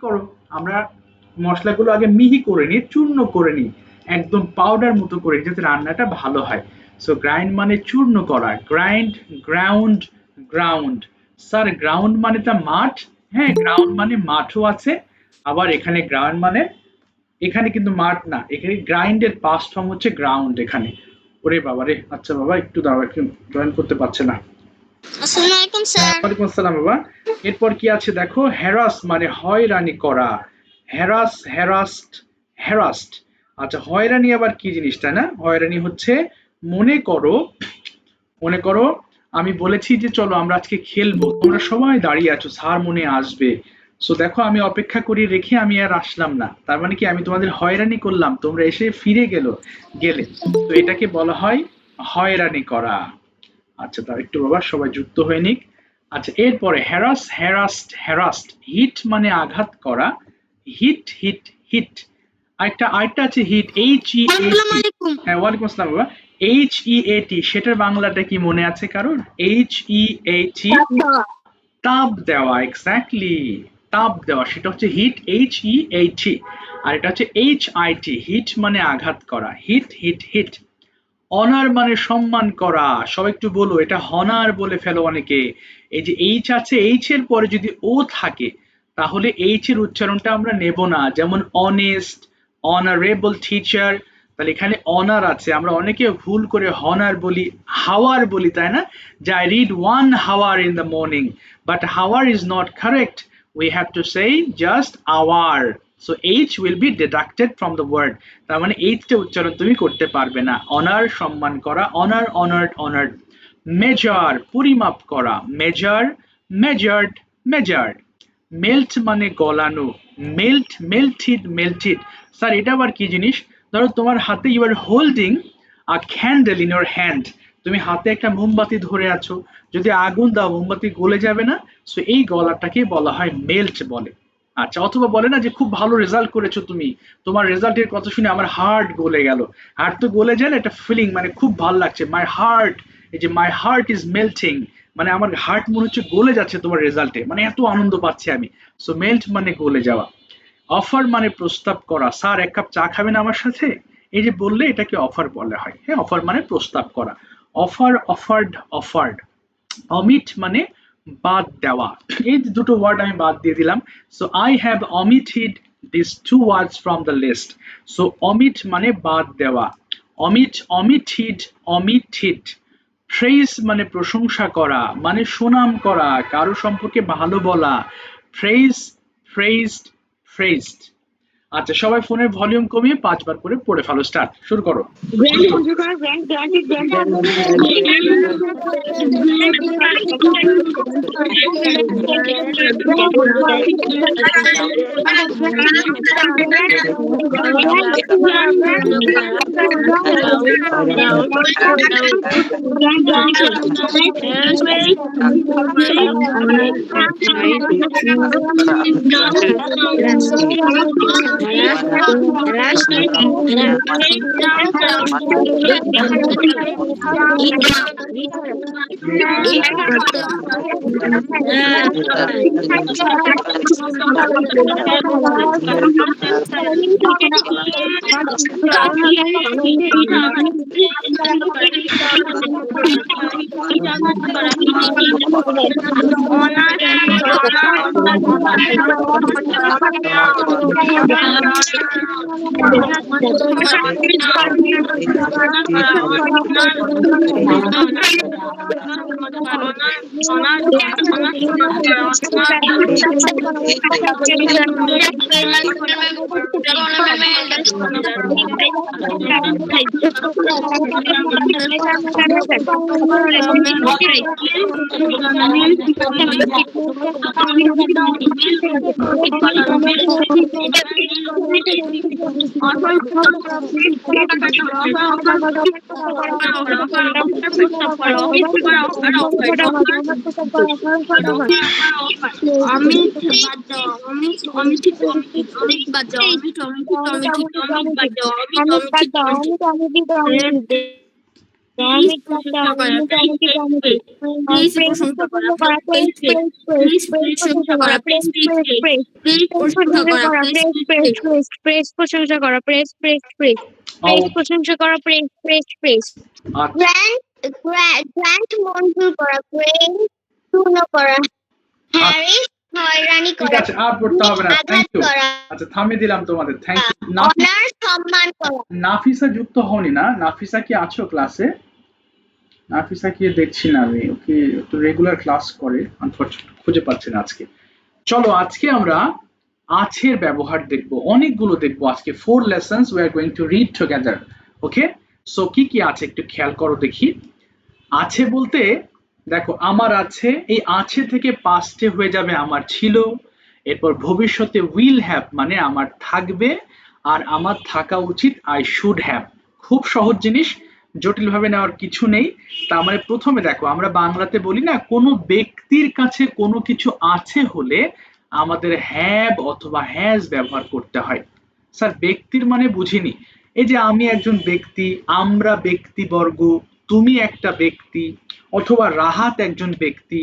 করো, আমরা মশলাগুলো আগে মিহি করে নিই, চূর্ণ করে নিই, একদম পাউডার মতো করে, যাতে রান্নাটা ভালো হয়। সো গ্রাইন্ড মানে চূর্ণ করা, grind, ground, ground. Sir ground মানে তা মাঠ? হ্যাঁ, গ্রাউন্ড মানে মাঠও আছে, আবার এখানে গ্রাউন্ড মানে এখানে কিন্তু মাঠ না, এখানে গ্রাইন্ডের পাস্ট ফর্ম হচ্ছে গ্রাউন্ড এখানে। ওরে বাবা রে, আচ্ছা বাবা একটু দাঁড়াও, একটু জয়েন করতে পারছে না। আসসালামু আলাইকুম স্যার। ওয়ালাইকুম আসসালাম বাবা। এরপর কি আছে দেখো, হ্যারাস মানে হয়রানি করা, হ্যারাস, হ্যারাস্ট, হ্যারাস্ট। আচ্ছা হয়রানি আবার কি জিনিস, তাই না? হয়রানি হচ্ছে, মনে করো, মনে করো আমি বলেছি যে চলো আমরা আজকে খেলবো, তোমরা সবাই দাঁড়িয়ে আছো, স্যার মনে আসবে। সো দেখো আমি অপেক্ষা করে রেখে আমি আর আসলাম না, তার মানে কি আমি তোমাদের হয়রানি করলাম, তোমরা এসে ফিরে গেলে, তো এটাকে বলা হয় হয়রানি করা। আচ্ছা তার একটু বাবা সবাই যুক্ত হয়ে নিক। আচ্ছা এরপরে হ্যারাস, হ্যারাস্ট, হ্যারাস্ট। হিট মানে আঘাত করা, হিট, হিট, হিট। আরেকটা আরেকটা আছে হিট, এইচ ই এ আসসালামু টি। আলাইকুম। হ্যাঁ ওয়ালাইকুম আসসালাম বাবা। এইচ ই এ টি, সেটার বাংলাটা কি মনে আছে কারোর? এইচ ই এ টি, তাপ দেওয়া, এক্স্যাক্টলি, তাপ দেওয়া, সেটা হচ্ছে হিট, এইচ ই এ টি। আর এটা হচ্ছে এইচ আই টি, হিট মানে আঘাত করা, হিট, হিট, হিট। অনার মানে সম্মান করা, সবাই একটু বলো এটা হনার বলে ফেলো অনেকে। এই যে এইচ আছে, এইচ এর পরে যদি ও থাকে, তাহলে এইচ এর উচ্চারণটা আমরা নেব না, যেমন অনেস্ট, অনারেবল টিচার। তাহলে এখানে অনার আছে, আমরা অনেকে ভুল করে হনার বলি, হাওয়ার বলি, তাই না? যে আই রিড ওয়ান হাওয়ার ইন দ্য মর্নিং, বাট হাওয়ার is not correct, we have to say just hour. So h will be deducted from the word. তার মানে h টা উচ্চারণ তুমি করতে পারবে না। অনার সম্মান করা, অনার, অনার্ড, অনার্ড। মেজার পরিমাপ করা, মেজার, মেজার্ড, মেজার্ড। মেল্ট মানে গলানো, মেল্ট, মেল্টেড, মেল্টেড। স্যার এটা আবার কি জিনিস? ধরো তোমার হাতে, you are holding a candle in your hand, তুমি হাতে একটা মোমবাতি ধরে আছো, যদি আগুন দাও মোমবাতি গলে যাবে না? সো এই গলাটাকে বলা হয় মেল্ট বলে। আচ্ছা অথবা বলে না যে খুব ভালো রেজাল্ট করেছো তুমি, তোমার রেজাল্টের কথা শুনে আমার হার্ট গলে গেল। হার্ট তো গলে যায় না, এটা ফিলিং, মানে খুব ভালো লাগছে, মাই হার্ট, এই যে মাই হার্ট ইজ মেল্টিং, মানে আমার হার্ট মনে হচ্ছে গলে যাচ্ছে তোমার রেজাল্টে, মানে এত আনন্দ পাচ্ছি আমি। সো মেল্ট মানে গলে যাওয়া। অফার মানে প্রস্তাব করা, স্যার এক কাপ চা খাবেন আমার সাথে, এই যে বললে এটাকে অফার বলা হয়। হ্যাঁ অফার মানে প্রস্তাব করা। Offer, offered, offered. অমিট মানে বাদ দেওয়া। এই দুটো ওয়ার্ড আমি বাদ দিয়ে দিলাম। So I have omitted these two words from the list. So omit মানে বাদ দেওয়া, omit, omitted, omitted. প্রেইজ মানে প্রশংসা করা, মানে সুনাম করা, কারো সম্পর্কে ভালো বলা। প্রেইজ, প্রেইজড, প্রেইজড। আচ্ছা সবাই ফোনের ভলিউম কমিয়ে 5 বার করে পড়ে ফেলো, স্টার্ট, শুরু করো। Grand computer, grand grand Damage করতে হবে, মোটামুটি damage। Please Praise প্রশংসা করা, করা, praise, praise, praise, praise প্রশংসা করা, praise, praise, praise, please praise প্রশংসা প্রশংসা করা, করা, praise, praise, praise, praise প্রশংসা করা, praise, praise, praise, praise প্রশংসা করা, praise, praise, praise। আচ্ছা Grant মঞ্জুর করা, praise পূর্ণ করা, হ্যারি হয়রানি ঠিক করা, আছে, আর পড়তে হবে না, আঘাত থ্যাংক ইউ। করা, আচ্ছা থামিয়ে দিলাম তোমাদের, থ্যাংক ইউ। অনার সম্মান করা। নাফিসা যুক্ত হওনি না? নাফিসা কি আছো ক্লাসে? নাফিসা কি দেখছি না আমি, ওকে তো রেগুলার ক্লাস করে, আনফরচুনেটলি খুঁজে পাচ্ছি না আজকে। চলো আজকে আমরা আছের ব্যবহার দেখব, অনেকগুলো দেখবো আজকে। 4 lessons we are going to read together. Okay, so কি কি আছে একটু খেয়াল করো দেখি। আছে বলতে দেখো, আমার আছে, এই আছে থেকে পাস্টে হয়ে যাবে আমার ছিল, এরপর ভবিষ্যতে উইল হ্যাভ মানে আমার থাকবে, আর আমার থাকা উচিত আই শুড হ্যাভ। খুব সহজ জিনিস, জটিল ভাবে নেওয়ার কিছু নেই। তার মানে প্রথমে দেখো, আমরা বাংলাতে বলি না, কোনো ব্যক্তির কাছে কোনো কিছু আছে হলে আমাদের হ্যাভ অথবা হ্যাজ ব্যবহার করতে হয়। স্যার ব্যক্তির মানে বুঝিনি, এই যে আমি একজন ব্যক্তি, আমরা ব্যক্তিবর্গ, তুমি একটা ব্যক্তি, অথবা রাহাত একজন ব্যক্তি,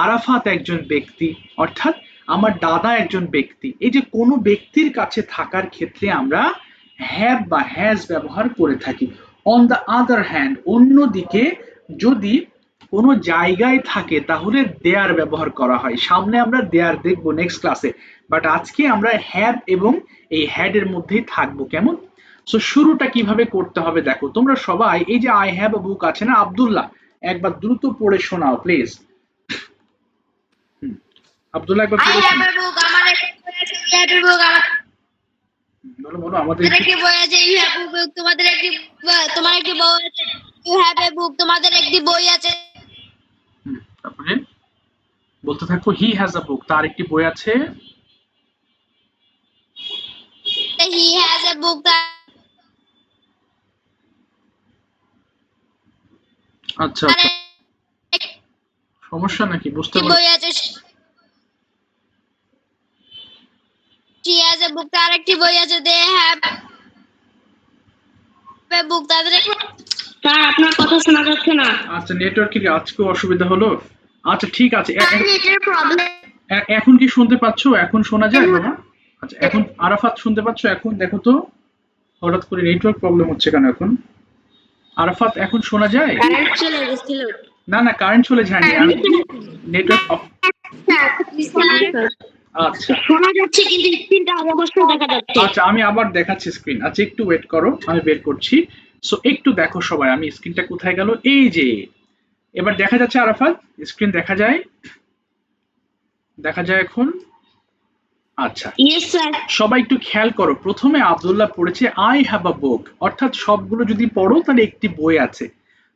আরাফাত একজন ব্যক্তি, অর্থাৎ আমার দাদা একজন ব্যক্তি। এই যে কোনো ব্যক্তির কাছে থাকার ক্ষেত্রে আমরা হ্যাভ বা হ্যাজ ব্যবহার করে থাকি। অন দ্য আদার হ্যান্ড, অন্যদিকে যদি কোনো জায়গায় থাকে তাহলে দেয়ার ব্যবহার করা হয়। সামনে আমরা দেয়ার দেখবো নেক্সট ক্লাসে, বাট আজকে আমরা হ্যাভ এবং এই হ্যাড এর মধ্যেই থাকবো। কেমন? সো শুরুটা কিভাবে করতে হবে দেখো, তোমরা সবাই এই যে আই হ্যাভ আ বুক আছে না, আব্দুল্লাহ একবার দ্রুত পড়ে শোনাও প্লিজ। আব্দুল্লাহ একবার I পড়ে have শোনাও। a book, আমার একটা বই আছে, you have a book, বলো বলো, আমাদের আমাদের একটি বই আছে, you have a book, তোমার একটি বই আছে, you have a book, তোমাদের একটি বই আছে। তারপরে বলতে থাকো, হি হ্যাজ আ বুক, তার একটি বই আছে। He has a book, আচ্ছা তার আচ্ছা, সমস্যা নাকি বুঝতে একটি পারছি। বই আছে। She has a book, তার একটি বই আছে, they have a book, তাদের একটি। স্যার আপনার কথা শোনা যাচ্ছে না। আচ্ছা নেটওয়ার্কের কি আজকেও অসুবিধা হলো? আচ্ছা ঠিক আছে, নেটের প্রবলেম। এখন কি শুনতে পাচ্ছো? এখন শোনা যায় বাবা? আচ্ছা এখন আরাফাত শুনতে পাচ্ছো? এখন দেখো তো, হঠাৎ করে নেটওয়ার্ক প্রবলেম হচ্ছে কেন এখন? আরাফাত এখন শোনা যায়? কারেন্ট চলে গেছিল। না না, কারেন্ট চলে যায়নি, আমি নেটওয়ার্ক। আচ্ছা শোনা যাচ্ছে কিন্তু স্ক্রিনটা অবশ্যই দেখা যাচ্ছে। আচ্ছা, আমি আবার দেখাচ্ছি স্ক্রিন। আচ্ছা একটু ওয়েট করো, আমি বের করছি। সো একটু দেখো সবাই, আমি স্ক্রিনটা কোথায় গেল, এই যে এবার দেখা যাচ্ছে আরাফাত, স্ক্রিন দেখা যায়? দেখা যায় এখন? আচ্ছা ইয়েস স্যার। সবাই একটু খেয়াল করো, প্রথমে আব্দুল্লাহ পড়েছে আই হ্যাভ আ বুক, অর্থাৎ সবগুলো যদি পড়ো তাহলে একটি বই আছে।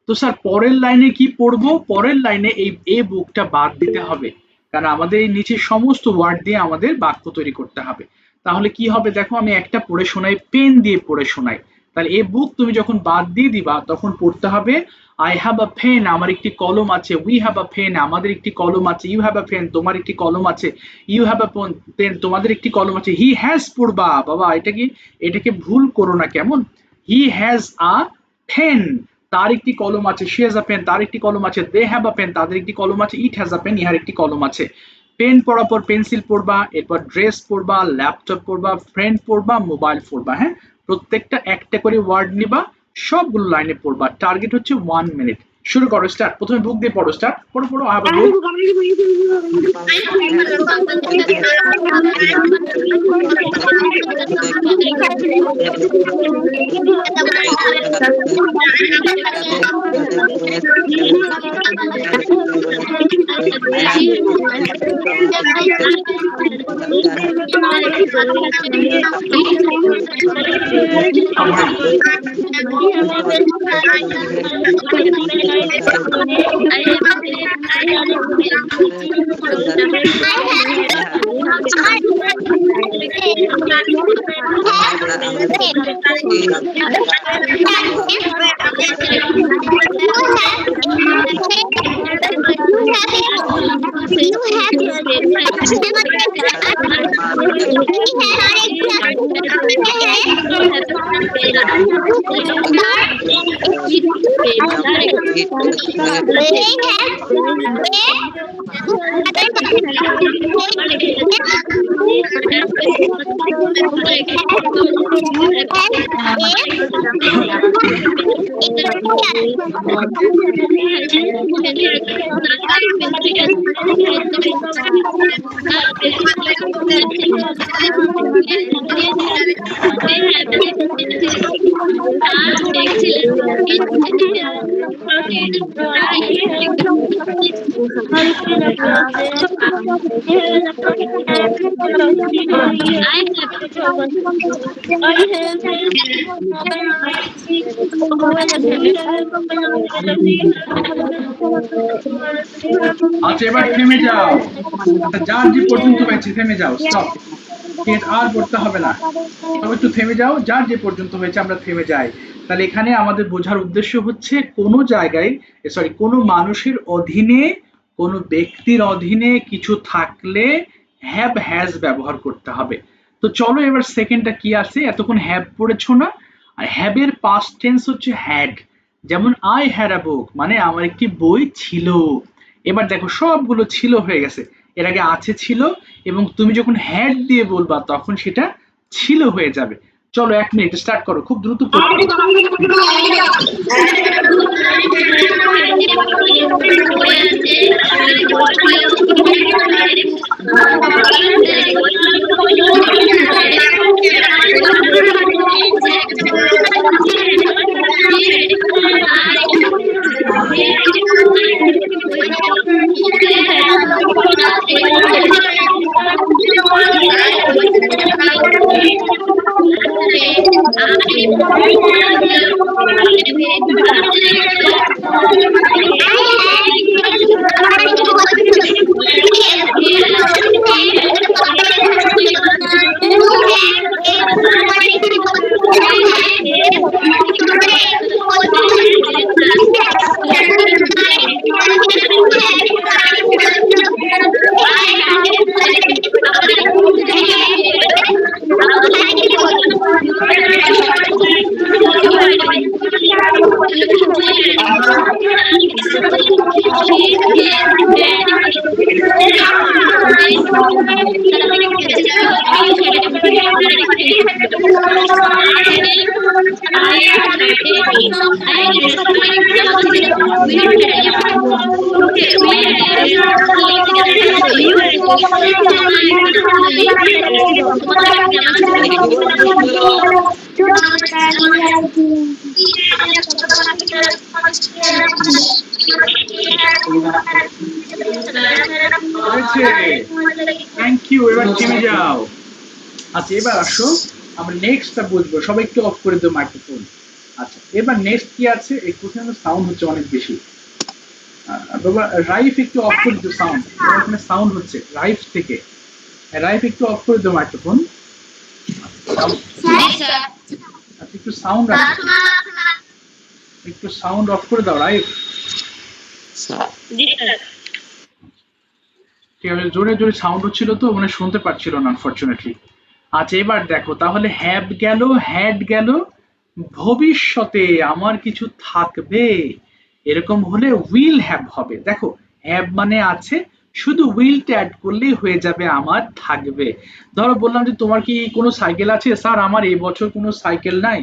তো স্যার পরের লাইনে কি পড়বো? পরের লাইনে এই এ বুকটা বাদ দিতে হবে, কারণ আমাদের এই নিচে সমস্ত ওয়ার্ড দিয়ে আমাদের বাক্য তৈরি করতে হবে। তাহলে কি হবে দেখো, আমি একটা পড়ে শোনাই, পেন দিয়ে পড়ে শোনাই। তাহলে এ বুক তুমি যখন বাদ দিয়ে দিবা তখন পড়তে হবে আই হ্যাভ আ পেন, আমার একটি কলম আছে, উই হ্যাভ আ পেন, আমাদের একটি কলম আছে, ইউ হ্যাভ আ পেন, তোমার একটি কলম আছে, ইউ হ্যাভ আ পেন, তোমাদের একটি কলম আছে, হি হ্যাজ পড়বা বাবা, এটাকে ভুল করো না কেমন। হি হ্যাজ আ পেন, তার একটি কলম আছে, শি হ্যাজ আ পেন, তার একটি কলম আছে, দে হ্যাভ আ পেন, তাদের একটি কলম আছে, ইট হ্যাজ আ পেন, ইহার একটি কলম আছে। পেন পড়ার পর পেন্সিল পড়বা, এরপর ড্রেস পড়বা, ল্যাপটপ পড়বা, ফ্রেন্ড পড়বা, মোবাইল পড়বা। হ্যাঁ, প্রত্যেকটা একটা করে ওয়ার্ড নিবা, সবগুলো লাইনে পড়বা। টার্গেট হচ্ছে 1 মিনিট। শুরু করো, স্টার্ট। প্রথমে বুক দিয়ে পড়ো, স্টার্ট পড়ো পড়ো। আই হ্যাভ আ বুক। আচ্ছা এবার থেমে যাও। আচ্ছা যার যে পর্যন্ত হয়েছে থেমে যাও, স্টপ। ঠিক আছে, আর পড়তে হবে না, তবে একটু থেমে যাও, যার যে পর্যন্ত হয়েছে আমরা থেমে যাই। তাহলে এখানে আমাদের বোঝার উদ্দেশ্য হচ্ছে কোনো জায়গায়, সরি, কোনো মানুষের অধীনে, কোনো ব্যক্তির অধীনে কিছু থাকলে হ্যাভ হ্যাজ ব্যবহার করতে হবে। তো চলো এবার সেকেন্ডটা কি আছে, এতক্ষণ হ্যাভ পড়েছো না, আর হ্যাভের পাস্ট টেন্স হচ্ছে হ্যাড। যেমন আই হ্যাড আ বুক, মানে আমার একটি বই ছিল। এবার দেখো সবগুলো ছিল হয়ে গেছে, এর আগে আছে ছিল, এবং তুমি যখন হ্যাড দিয়ে বলবা তখন সেটা ছিল হয়ে যাবে। চলো 1 মিনিট স্টার্ট করো, খুব দ্রুত করো। হয়েছে, থ্যাংক ইউ, এবার থেমে যাও। আচ্ছা এবার আসো আমরা নেক্সটটা বুঝবো, সবাই একটু অফ করে দাও মাইক্রোফোন। আচ্ছা এবার নেক্সট কি আছে, এই কোথায় সাউন্ড হচ্ছে অনেক বেশি। বাবা রাইফ একটু অফ করে দিও সাউন্ড, এখানে সাউন্ড হচ্ছে রাইফ থেকে। রাইফ একটু অফ করে দাও মাইক্রোফোন। আচ্ছা একটু সাউন্ড একটু সাউন্ড অফ করে দাও রাইফ। ঠিক আছে, জোরে জোরে সাউন্ড হচ্ছিল তো মানে শুনতে পাচ্ছিল না আনফরচুনেটলি। আচ্ছা এবার দেখো তাহলে হ্যাভ গেল, হ্যাড গেল, ভবিষ্যতে আমার কিছু থাকবে এরকম হলে উইল হ্যাভ হবে। দেখো হ্যাভ মানে আছে, শুধু উইলটা অ্যাড করলেই হয়ে যাবে আমার থাকবে। ধরো বললাম যে তোমার কি কোনো সাইকেল আছে, স্যার আমার এই বছর কোনো সাইকেল নাই,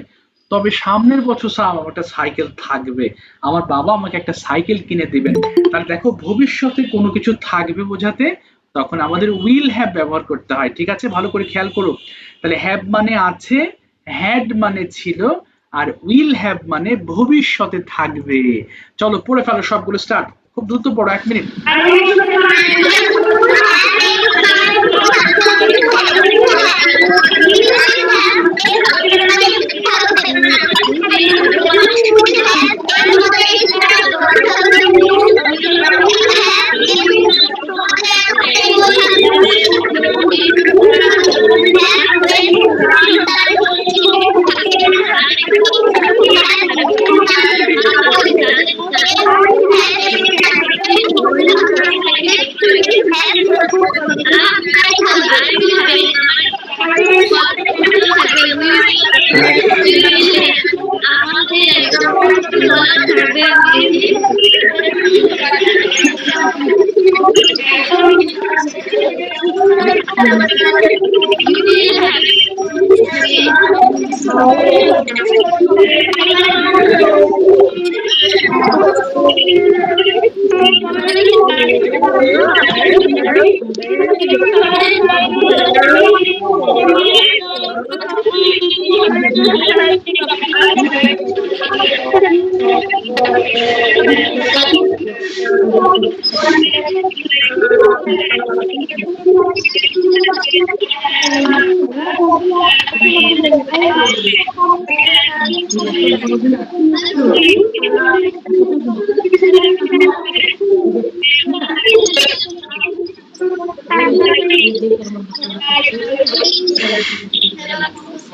তবে সামনের বছর স্যার আমার একটা সাইকেল থাকবে, আমার বাবা আমাকে একটা সাইকেল কিনে দিবেন। তাহলে দেখো ভবিষ্যতে কোনো কিছু থাকবে বোঝাতে তখন আমাদের উইল হ্যাভ ব্যবহার করতে হয়। ঠিক আছে, ভালো করে খেয়াল করো। তাহলে হ্যাভ মানে আছে, হ্যাড মানে ছিল, আর উইল হ্যাভ মানে ভবিষ্যতে থাকবে। চলো পড়ে ফেলো সবগুলো, স্টার্ট, খুব দ্রুত পড়ো, 1 মিনিট। You didn't have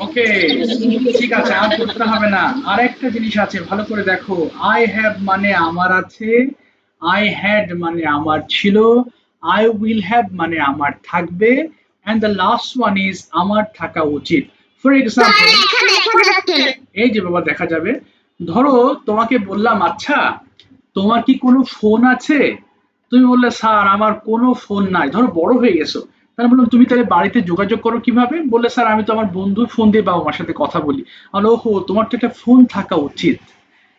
ওকে, ঠিক আছে, আর করতে হবে না। আরেকটা জিনিস আছে, ভালো করে দেখো। আই হ্যাভ মানে আমার আছে, আই হ্যাড মানে আমার ছিল, আই উইল হ্যাভ মানে আমার থাকবে, and the last one is আমার থাকা উচিত। ফর এক্সাম্পল, এই যে বাবা দেখা যাবে, ধরো তোমাকে বললাম, আচ্ছা তোমার কি কোনো ফোন আছে? তুমি বললে স্যার আমার কোনো ফোন নাই। ধরো বড় হয়ে গেছো, তাহলে বললাম তুমি তাহলে বাড়িতে যোগাযোগ করো কিভাবে? বললে স্যার আমি তো আমার বন্ধুর ফোন দিয়ে বাবা মার সাথে কথা বলি। বলো ওহো, তোমার তো একটা ফোন থাকা উচিত।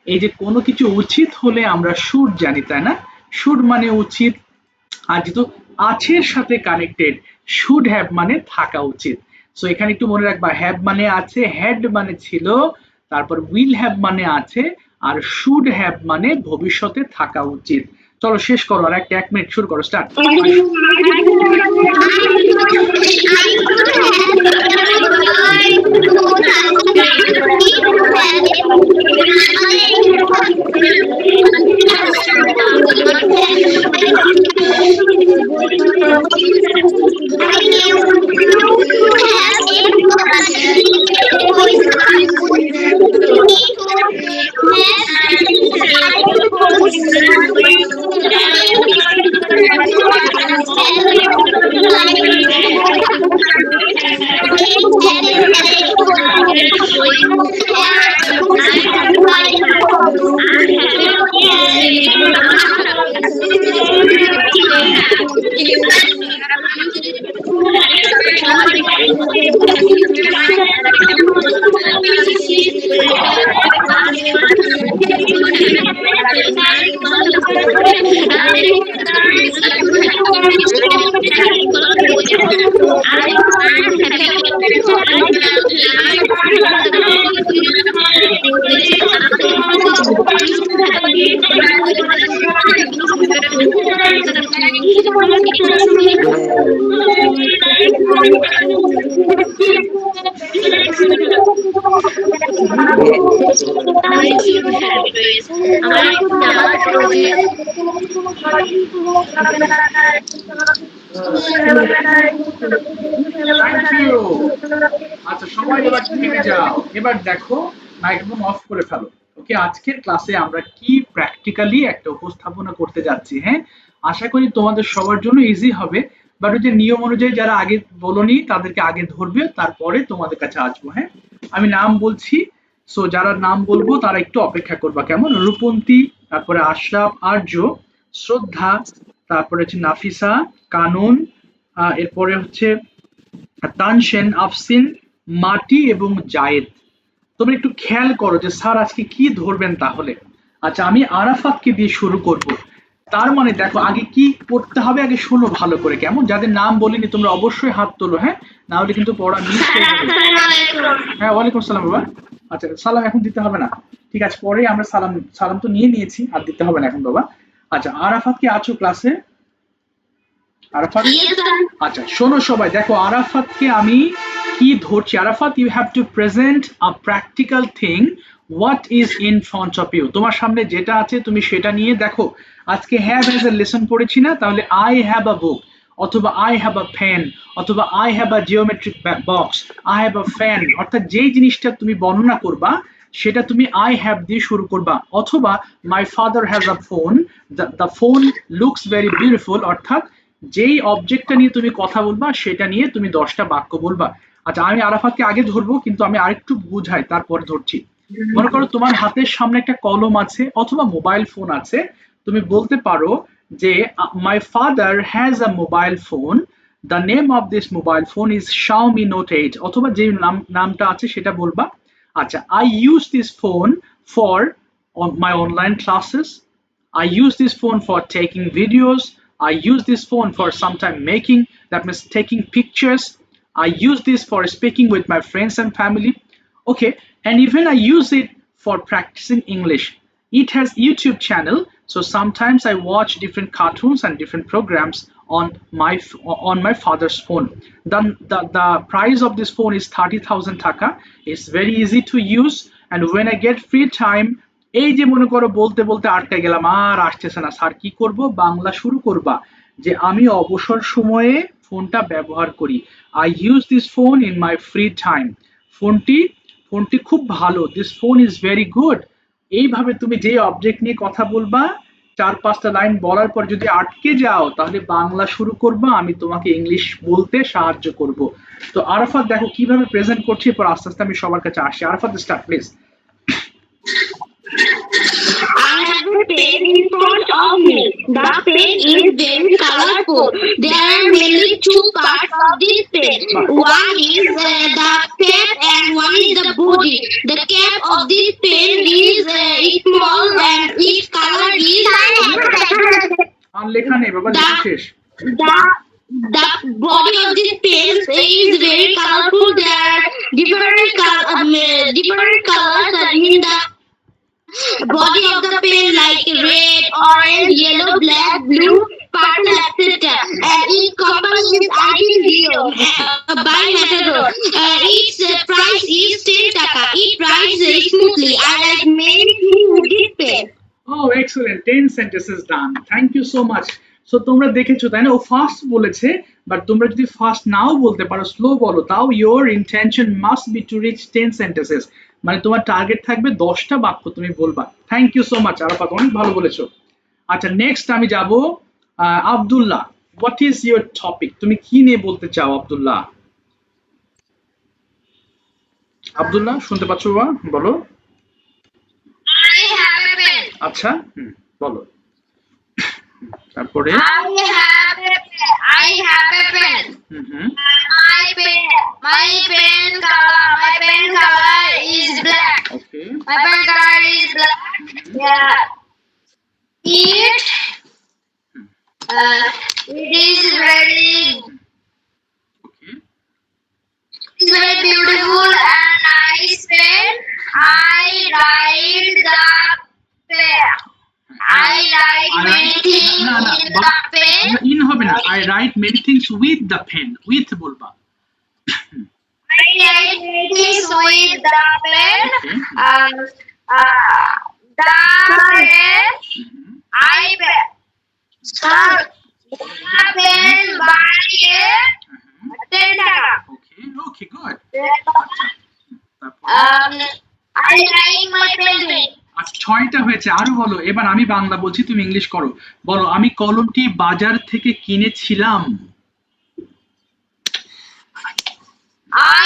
এই যে কোনো কিছু উচিত হলে আমরা শুড জানি, তাই না? শুড মানে উচিত। আর যেহেতু আছের সাথে কানেক্টেড, শুড হ্যাভ মানে থাকা উচিত। সো এখানে একটু মনে রাখবা, হ্যাভ মানে আছে, হ্যাড মানে ছিল, তারপর উইল হ্যাভ মানে আছে, আর শুড হ্যাভ মানে ভবিষ্যতে থাকা উচিত। চলো শেষ করো, আর একটা 1 মিনিট, শুরু করো, স্টার্ট। Thank you. আচ্ছা সবাই এবার থেমে যাও, এবার দেখো, মাইক্রোফোন অফ করে ফেলো। ওকে, আজকের ক্লাসে আমরা কি প্র্যাকটিক্যালি একটা উপস্থাপনা করতে যাচ্ছি। হ্যাঁ, আশা করি তোমাদের সবার জন্য ইজি হবে। বাট ওই যে নিয়ম অনুযায়ী যারা আগে বলোনি তাদেরকে আগে ধরবে, তারপরে তোমাদের কাছে আসবো। হ্যাঁ, আমি নাম বলছি, সো যারা নাম বলবো তারা একটু অপেক্ষা করবা, কেমন? রূপন্তী, তারপরে আশরাফ, আর্য, শ্রদ্ধা, তারপরে হচ্ছে নাফিসা, কানন, এরপরে হচ্ছে তানসেন, আফসিন, মাটি এবং জায়েদ। তোমরা একটু খেয়াল করো যে স্যার আজকে কি ধরবেন তাহলে। আচ্ছা আমি আরাফাতকে দিয়ে শুরু করব। তার মানে দেখো আগে কি পড়তে হবে, আগে শোনো ভালো করে, কেমন? যাদের নাম বলিনি তোমরা অবশ্যই হাত তোলো, হ্যাঁ, না হলে কিন্তু পড়া মিস হয়ে যাবে। হ্যাঁ, ওয়ালাইকুম আসসালাম বাবা। আচ্ছা সালাম এখন দিতে হবে না, ঠিক আছে, পরে আমরা সালাম, সালাম তো নিয়ে নিয়েছি, আর দিতে হবে না এখন বাবা। আচ্ছা আরাফাত কি আছো ক্লাসে? আরাফাত, আচ্ছা শোনো সবাই, দেখো আরাফাতকে আমি কি ধরছি। Arafat, you have to present a practical thing, what is in front of you. তোমার সামনে যেটা আছে তুমি সেটা নিয়ে দেখো। আজকে হ্যাভ এজ এ লেসন পড়েছি না, তাহলে আই হ্যাভ আ বুক, অথবা আই হ্যাভ আ পেন, অথবা I have a geometric box, I have a fan, অর্থাৎ যেই জিনিসটা তুমি বর্ণনা করবা সেটা তুমি আই হ্যাভ দিয়ে শুরু করবা। অথবা my father has a phone, the phone looks very beautiful, অর্থাৎ যেই অবজেক্টটা নিয়ে তুমি কথা বলবা সেটা নিয়ে তুমি 10টা বাক্য বলবা। আচ্ছা আমি আরাফাতকে আগে ধরবো, কিন্তু আমি আরেকটু বুঝাই তারপর ধরছি। মনে করো তোমার হাতের সামনে একটা কলম আছে অথবা মোবাইল ফোন আছে, তুমি বলতে পারো যে my father has a mobile phone, The name of this mobile phone is Xiaomi Note 8 অথবা যে নামটা আছে সেটা বলবা। আচ্ছা, I use this phone for my online classes. I use this phone for taking videos. I use this phone for sometime making, that means taking pictures. I use this for speaking with my friends and family. Okay, and even I use it for practicing English. It has YouTube channel, so sometimes I watch different cartoons and different programs on my father's phone. The price of this phone is 30,000 taka. It's very easy to use, and when I get free time, এই যে মনে করো বলতে বলতে আটকে গেলাম, আর আসতেছে না স্যার, কি করব, বাংলা শুরু করবা যে আমি অবসর সময়ে ফোনটা ব্যবহার করি। I use this phone in my free time. ফোনটি ফোনটি খুব ভালো, this phone is very good. এইভাবে তুমি যে অবজেক্ট নিয়ে কথা বলবা, 4-5টা লাইন বলার পর যদি আটকে যাও তাহলে বাংলা শুরু করবা, আমি তোমাকে ইংলিশ বলতে সাহায্য করব। তো আরাফাত দেখো কিভাবে প্রেজেন্ট করছি, এরপর আস্তে আস্তে আমি সবার কাছে আসি। Arafat start please. I have a pen in front of me. The pen is very colorful. There are mainly two parts of this pen. One is the cap and one is the body. The cap of this pen is small and its color is আর লেখা নেই বাবা, লেখা শেষ। the body of this pen is very colorful. There are different colors in the body of the pen, like red, orange, yellow, black, blue, purple, etc. And its company is ITZO by Matador. Its price is 10 taka. It writes smoothly. I like many things with this pen. Oh, excellent. 10 sentences done. Thank you so much. So তোমরা দেখেছো তাই না, ও fast বলেছে, but তোমরা যদি fast নাও বলতে পারো, slow বলো, তাও your intention must be to reach 10 sentences, মানে তোমার টার্গেট থাকবে 10টা বাক্য তুমি বলবা। Thank you so much Arafat, অনেক ভালো বলেছো। আচ্ছা, নেক্সট আমি যাব Abdullah. What is your topic, তুমি কি নিয়ে বলতে চাও আব্দুল্লাহ? আব্দুল্লাহ শুনতে পাচ্ছো বাবা? বলো। I have a pen. আচ্ছা, বলো। তারপরে I have a pen. My pen color is black. Okay, My pen color is black. Yeah. It is very okay, beautiful and nice pen. I write the pen. I write many things না না in the pen. In হবে না, I write many things with the pen, with বলবা। I write many things with the pen. The pen. I pen. The pen by 10 taka. Okay okay, good. I like my painting. আচ্ছা, 6টা হয়েছে, আরো বলো। এবার আমি বাংলা বলছি, তুমি ইংলিশ করো। বলো, আমি কলমটি বাজার থেকে কিনেছিলাম।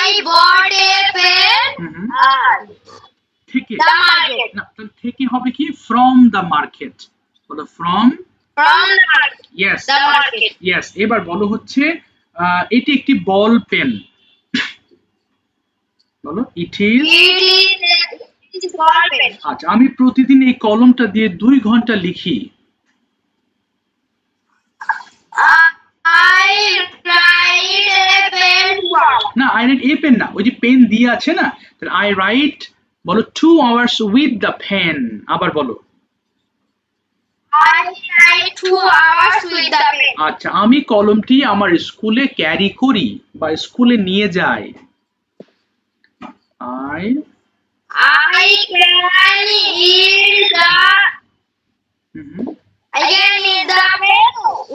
I bought a pen থেকে, the market. না তাহলে থেকে হবে কি, ফ্রম দ্য মার্কেট। বলো from, From the market. Yes The market. Yes. এবার বলো হচ্ছে এটি একটি বল পেন। বলো it is. It is ball pen. আচ্ছা, আমি প্রতিদিন এই কলমটা দিয়ে 2 ঘন্টা লিখি। I write a pen ball. না, আই রাইট এ পেন না, ওই যে পেন দিয়ে আছে না, তাহলে আই রাইট, বলো 2 hours উইথ দ্য পেন। আবার বলো। I write 2 hours with the pen. আচ্ছা, আমি কলমটি আমার স্কুলে ক্যারি করি বা স্কুলে নিয়ে যাই। I can eat the pen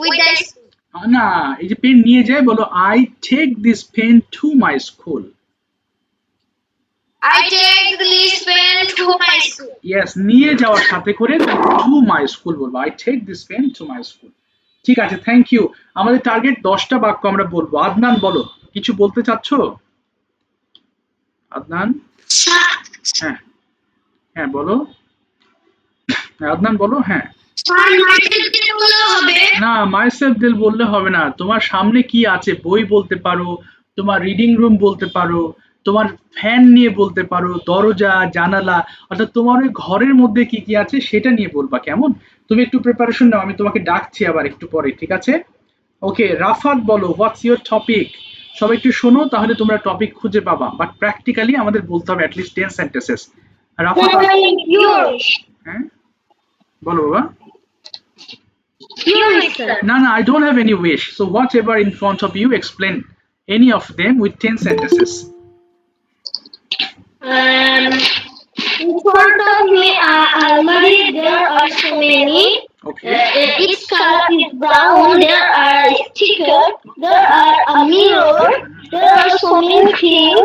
with the না, এই যে পেন নিয়ে যায়, বলো I take this pen to my school. I take this pen to my school. Yes, নিয়ে যাওয়ার সাথে করে টু মাই স্কুল বলবো, I take this pen to my school. ঠিক আছে, থ্যাংক ইউ। আমাদের টার্গেট 10টা বাক্য আমরা বলবো। আদনান বলো, কিছু বলতে চাচ্ছো? আদনান, হ্যাঁ হ্যাঁ বলো। হ্যাঁ, আদনান বলো। হ্যাঁ, আর myself দিয়ে বললেও হবে। না, মাইসেলফ দিল বললে হবে না। তোমার সামনে কি আছে বই বলতে পারো, তোমার রিডিং রুম বলতে পারো, তোমার ফ্যান নিয়ে বলতে পারো, দরজা জানালা, অর্থাৎ তোমার ওই ঘরের মধ্যে কি কি আছে সেটা নিয়ে বলবা, কেমন? তুমি একটু প্রিপারেশন নাও, আমি তোমাকে ডাকছি আবার একটু পরে, ঠিক আছে? ওকে, রাফাত বলো, হোয়াটস ইউর টপিক? সবাই একটু শোনো, তাহলে তোমরা টপিক খুঁজে পাবা, বাট প্র্যাকটিক্যালি আমাদের বলতে হবে অ্যাটলিস্ট 10 সেন্টেন্সেস। রাফাত, Yours. হ্যাঁ বলো বাবা। Your wish, sir. No, no, I don't have any wish. So whatever in front of you, explain any of them with 10 sentences. In front of me are almari. There are so many. Okay. Its color is brown. There are stickers. There are a mirror. There are so many things.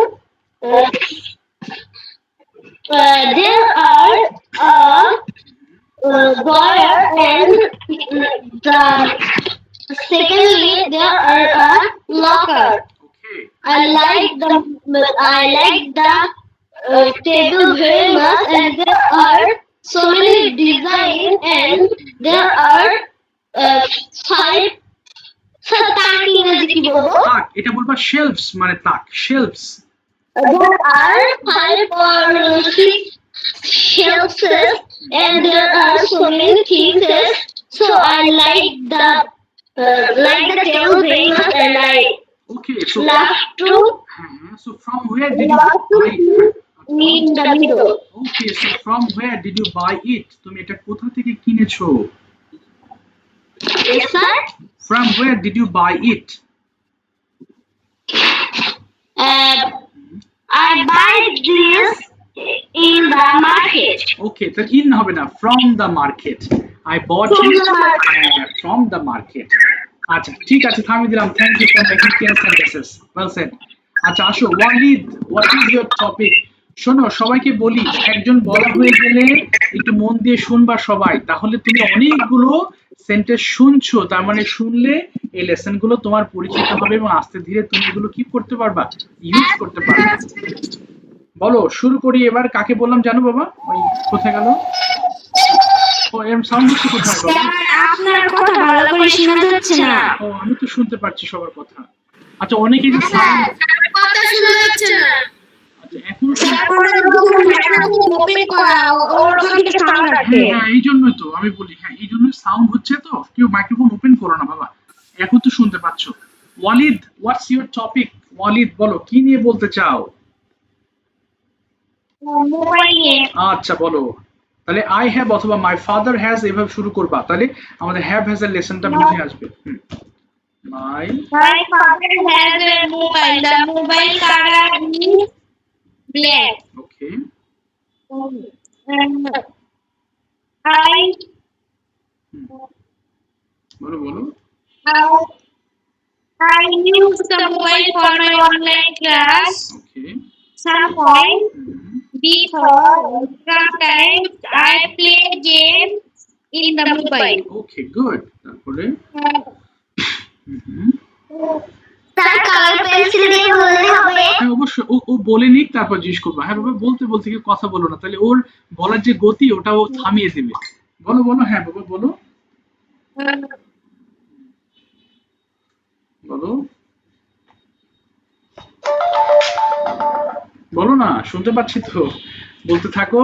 There are a wire and the secondly there are a locker. Okay. I like the table very much, and there are so many designs, and there are five. তাক ইংরেজি কি বলবো? তাক, এটা বলবা shelves মানে তাক, shelves. There are 5 or 6 shelves, and there are so many things. So I like the table very much, and I Okay, so love to so from where did you love to buy? in the middle. Okay, so from where did you buy it? তুমি এটা কোথা থেকে কিনেছো? Yes, sir. From where did you buy it? I buy this in the market. Okay, then in হবে না, from the market. I bought From it the market. from the market. আচ্ছা ঠিক আছে, থামিয়ে দিলাম। Thank you for making 10 sentences. Well said. আচ্ছা আসো, Walid, what is your topic? শোনো, সবাইকে বলি, একজন বলা হয়ে গেলে একটু মন দিয়ে শুনবা সবাই, তাহলে তুমি অনেকগুলো সেন্টেন্স শুনছো, তার মানে শুনলে এই লেসন গুলো তোমার পরিচিত হবে এবং আস্তে ধীরে তুমি এগুলো কি করতে পারবা, ইউজ করতে পারবা। বলো, শুরু করি এবার। কাকে বললাম জানো বাবা? ওই কোথায় গেল? ও এম সাউন্ড হচ্ছে কোথায় বাবা? আপনার কথা ভালো করে শোনা যাচ্ছে না। ও আমি তো শুনতে পাচ্ছি সবার কথা। আচ্ছা অনেকেই যে সাউন্ড, কথা শোনা যাচ্ছে না। আচ্ছা এখন ওপেন করা ওর ওখান থেকে সাউন্ড আসে। হ্যাঁ এই জন্যই তো আমি বলি, হ্যাঁ এই জন্যই সাউন্ড হচ্ছে, তো কেউ মাইক্রোফোন ওপেন করো না বাবা, এখন তো শুনতে পাচ্ছ। Walid, what's your topic? Walid বলো, কি নিয়ে বলতে চাও? মোবাইল নিয়ে। আচ্ছা বলো, তাহলে আই হ্যাভ অথবা মাই ফাদার হ্যাজ এভাবে শুরু করবা, তাহলে আমাদের হ্যাভ হ্যাজ এর লেসনটা বুঝে আসবে। মাই My father has a mobile. The mobile color is black. Okay, I বলো বলো। I use the mobile for my online class. Okay, Some point before sometimes I play game in the mobile. Okay good. তারপরে তার colour pencil দিয়ে বললে হবে। হ্যাঁ অবশ্যই, ও বলে নিক তারপর জিজ্ঞেস করবা। হ্যাঁ বাবা, বলতে বলতে কেউ কথা বলো না, তাহলে ওর বলার যে গতি ওটা ও থামিয়ে দেবে। বলো বলো, হ্যাঁ বাবা বলো বলো বলো না, শুনতে পাচ্ছি তো, বলতে থাকো।